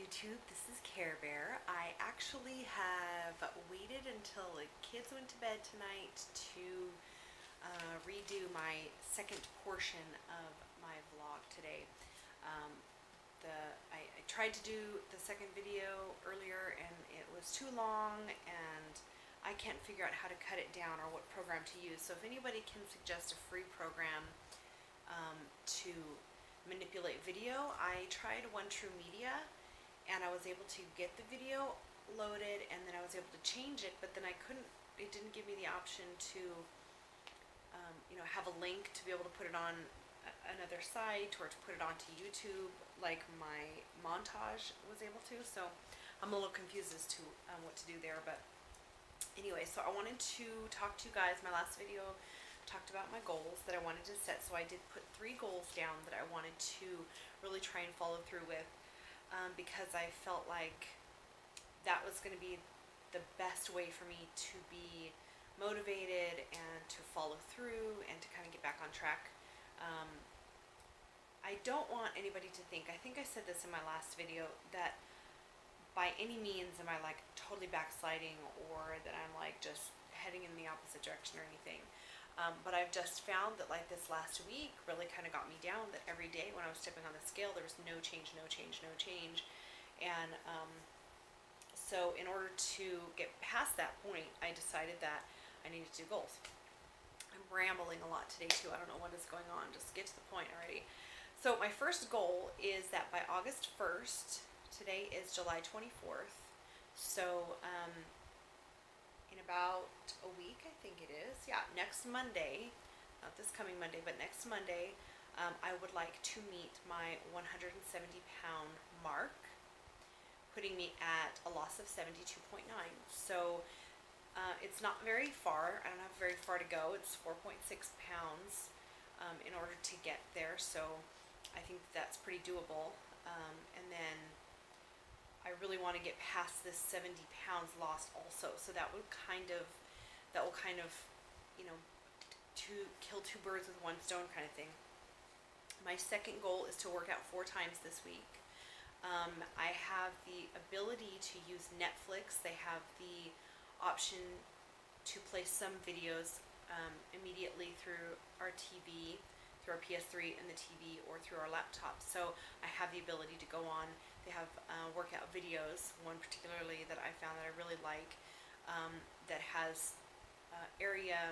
YouTube, this is Care Bear. I actually have waited until the kids went to bed tonight to redo my second portion of my vlog today. Um, I tried to do the second video earlier and it was too long and I can't figure out how to cut it down or what program to use. So if anybody can suggest a free program to manipulate video, I tried One True Media and I was able to get the video loaded and then I was able to change it, but then it didn't give me the option to have a link to be able to put it on another site or to put it onto YouTube like my montage was able to. So I'm a little confused as to what to do there, but anyway, so I wanted to talk to you guys. My last video talked about my goals that I wanted to set, so I did put 3 goals down that I wanted to really try and follow through with, because I felt like that was going to be the best way for me to be motivated and to follow through and to kind of get back on track. I don't want anybody to think, I think I said this in my last video, that by any means am I like totally backsliding or that I'm like just heading in the opposite direction or anything. But I've just found that like this last week really kind of got me down, that every day when I was stepping on the scale there was no change. And so in order to get past that point, I decided that I needed to do goals. I'm rambling a lot today too. I don't know what is going on. Just get to the point already. So my first goal is that by August 1st, today is July 24th, so in about a week, I think it is, yeah, next Monday, not this coming Monday, but next Monday, I would like to meet my 170-pound mark, putting me at a loss of 72.9. So it's not very far. I don't have very far to go. It's 4.6 pounds in order to get there, so I think that's pretty doable. And then I really want to get past this 70 pounds lost also. So that will kind of, to kill 2 birds with 1 stone kind of thing. My second goal is to work out 4 times this week. I have the ability to use Netflix. They have the option to play some videos immediately through our TV, through our PS3 and the TV, or through our laptop. So I have the ability to go on. They have workout videos, one particularly that I found that I really like, that has area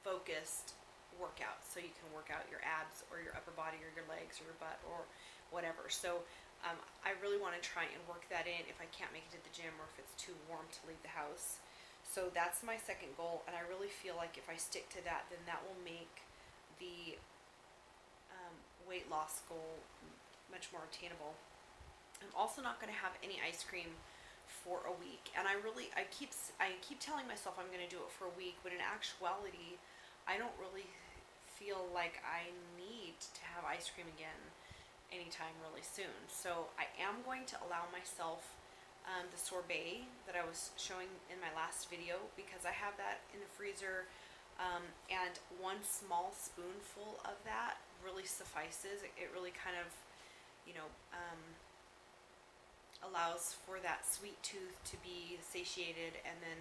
focused workouts. So you can work out your abs or your upper body or your legs or your butt or whatever. So I really want to try and work that in if I can't make it to the gym or if it's too warm to leave the house. So that's my second goal, and I really feel like if I stick to that, then that will make the weight loss goal much more attainable. I'm also not going to have any ice cream for a week, and I keep telling myself I'm going to do it for a week, but in actuality I don't really feel like I need to have ice cream again anytime really soon. So I am going to allow myself the sorbet that I was showing in my last video, because I have that in the freezer, and 1 small spoonful of that really suffices. It really kind of allows for that sweet tooth to be satiated, and then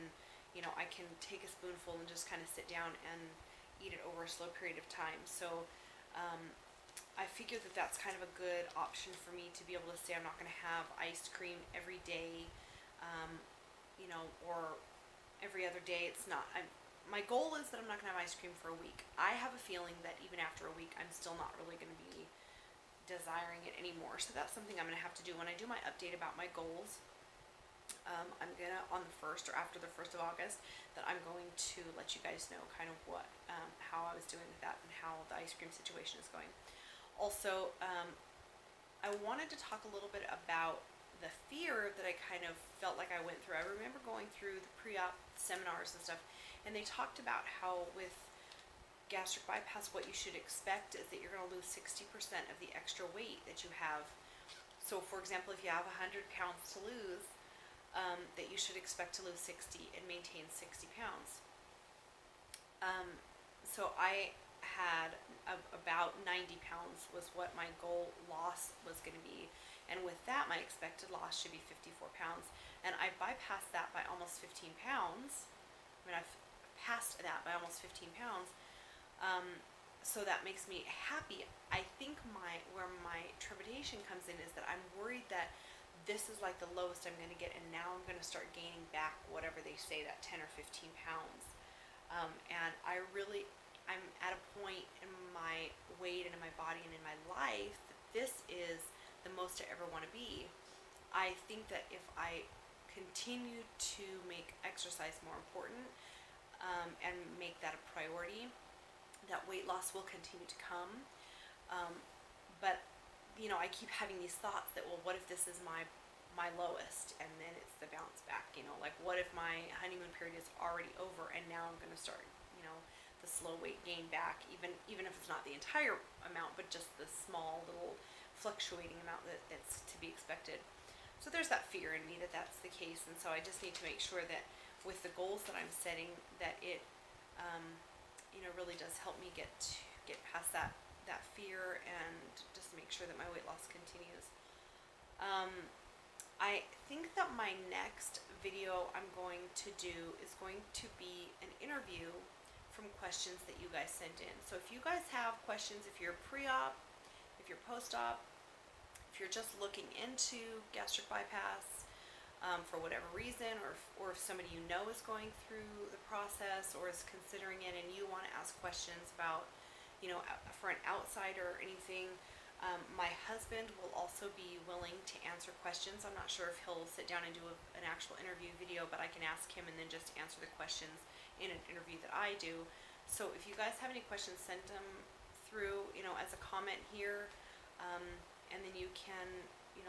I can take a spoonful and just kind of sit down and eat it over a slow period of time. So I figure that that's kind of a good option for me to be able to say I'm not going to have ice cream every day, or every other day. It's not. My goal is that I'm not going to have ice cream for a week. I have a feeling that even after a week, I'm still not really going to be desiring it anymore. So that's something I'm going to have to do when I do my update about my goals. I'm going to, on the 1st or after the 1st of August, that I'm going to let you guys know kind of what, how I was doing with that and how the ice cream situation is going. Also, I wanted to talk a little bit about the fear that I kind of felt like I went through. I remember going through the pre-op seminars and stuff, and they talked about how with gastric bypass, what you should expect is that you're going to lose 60% of the extra weight that you have. So, for example, if you have 100 pounds to lose, that you should expect to lose 60 and maintain 60 pounds. So I had about 90 pounds was what my goal loss was going to be, And with that, my expected loss should be 54 pounds. And I bypassed that by almost 15 pounds. I mean, I've passed that by almost 15 pounds. So that makes me happy. I think where my trepidation comes in is that I'm worried that this is like the lowest I'm going to get, and now I'm going to start gaining back whatever they say, that 10 or 15 pounds. And I'm at a point in my weight and in my body and in my life that this is the most I ever want to be. I think that if I continue to make exercise more important, and make that a priority, that weight loss will continue to come. But I keep having these thoughts that, well, what if this is my lowest, and then it's the bounce back? Like, what if my honeymoon period is already over, and now I'm going to start, the slow weight gain back, even if it's not the entire amount, but just the small little fluctuating amount that's to be expected. So there's that fear in me that that's the case, and so I just need to make sure that with the goals that I'm setting, that it really does help me get past that fear, and just make sure that my weight loss continues. I think that my next video I'm going to do is going to be an interview from questions that you guys sent in. So if you guys have questions, if you're pre-op, if you're post-op, if you're just looking into gastric bypass, for whatever reason, or if somebody is going through the process or is considering it, and you want to ask questions about, for an outsider or anything, my husband will also be willing to answer questions. I'm not sure if he'll sit down and do an actual interview video, but I can ask him and then just answer the questions in an interview that I do. So if you guys have any questions, send them through, as a comment here, and then you can,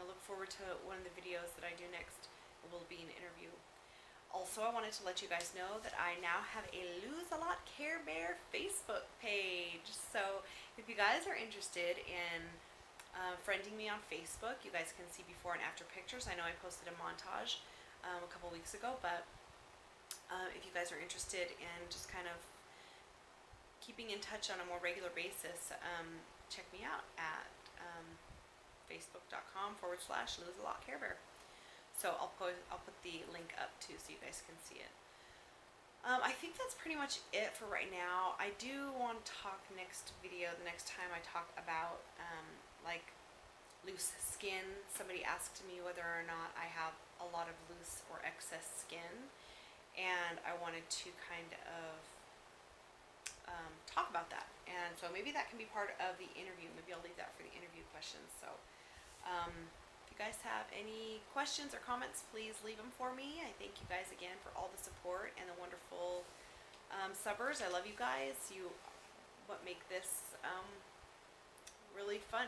look forward to one of the videos that I do next. It will be an interview. Also, I wanted to let you guys know that I now have a Lose a Lot Care Bear Facebook page. So if you guys are interested in friending me on Facebook, you guys can see before and after pictures. I know I posted a montage a couple weeks ago, but if you guys are interested in just kind of keeping in touch on a more regular basis, check me out at facebook.com/Lose a Lot Care Bear. So I'll put the link up too, so you guys can see it. I think that's pretty much it for right now. I do want to talk the next time I talk about like loose skin. Somebody asked me whether or not I have a lot of loose or excess skin, and I wanted to kind of talk about that. And so maybe that can be part of the interview. Maybe I'll leave that for the interview questions. So if you guys have any questions or comments, please leave them for me. I thank you guys again for all the support and the wonderful subbers. I love you guys. What make this really fun.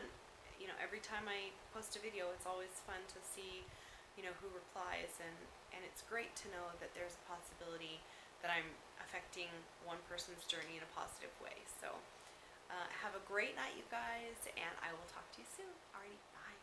Every time I post a video, it's always fun to see, who replies, and it's great to know that there's a possibility that I'm affecting one person's journey in a positive way. So have a great night, you guys, and I will talk to you soon. Alrighty, bye.